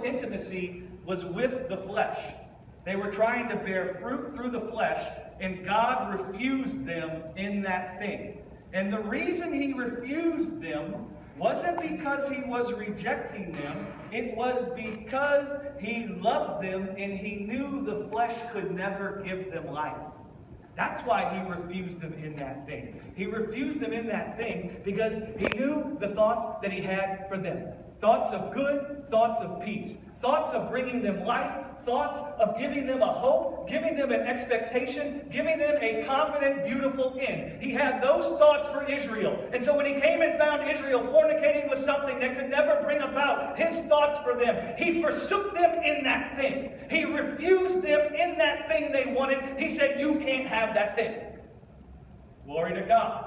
intimacy was with the flesh. They were trying to bear fruit through the flesh, and God refused them in that thing. And the reason he refused them wasn't because he was rejecting them. It was because he loved them and he knew the flesh could never give them life. That's why he refused them in that thing. He refused them in that thing because he knew the thoughts that he had for them. Thoughts of good, thoughts of peace, thoughts of bringing them life, thoughts of giving them a hope, giving them an expectation, giving them a confident, beautiful end. He had those thoughts for Israel. And so when he came and found Israel fornicating with something that could never bring about his thoughts for them, he forsook them in that thing. He refused them in that thing they wanted. He said, you can't have that thing. Glory to God.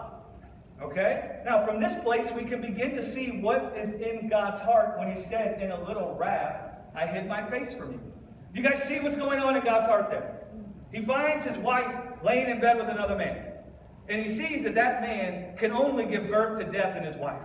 Okay? Now, from this place, we can begin to see what is in God's heart when he said, in a little wrath, I hid my face from you. You guys see what's going on in God's heart there? He finds his wife laying in bed with another man. And he sees that that man can only give birth to death in his wife.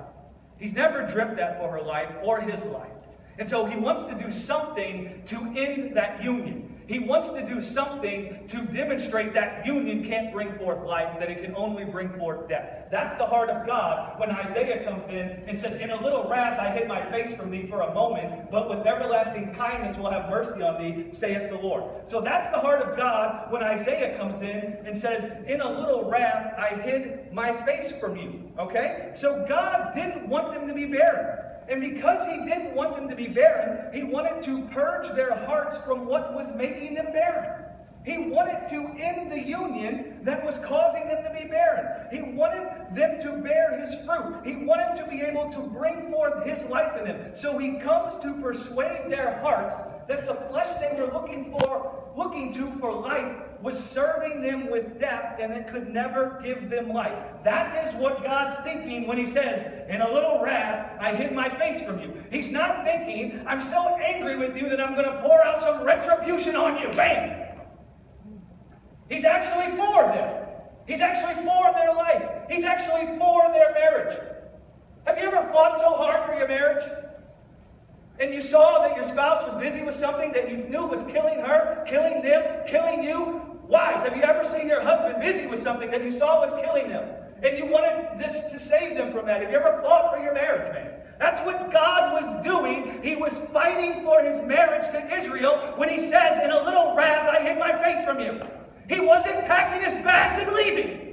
He's never dreamt that for her life or his life. And so he wants to do something to end that union. He wants to do something to demonstrate that union can't bring forth life, that it can only bring forth death. That's the heart of God when Isaiah comes in and says, in a little wrath I hid my face from thee for a moment, but with everlasting kindness will have mercy on thee, saith the Lord. So that's the heart of God when Isaiah comes in and says, in a little wrath I hid my face from you. Okay? So God didn't want them to be barren. And because he didn't want them to be barren, he wanted to purge their hearts from what was making them barren. He wanted to end the union that was causing them to be barren. He wanted them to bear his fruit. He wanted to be able to bring forth his life in them. So he comes to persuade their hearts that the flesh they were looking to for life was serving them with death, and it could never give them life. That is what God's thinking when he says, in a little wrath, I hid my face from you. He's not thinking, I'm so angry with you that I'm going to pour out some retribution on you. Bam! He's actually for them. He's actually for their life. He's actually for their marriage. Have you ever fought so hard for your marriage? And you saw that your spouse was busy with something that you knew was killing her, killing them, killing you? Wives, have you ever seen your husband busy with something that you saw was killing them? And you wanted this to save them from that? Have you ever fought for your marriage, man? That's what God was doing. He was fighting for his marriage to Israel when he says, in a little wrath, I hid my face from you. He wasn't packing his bags and leaving.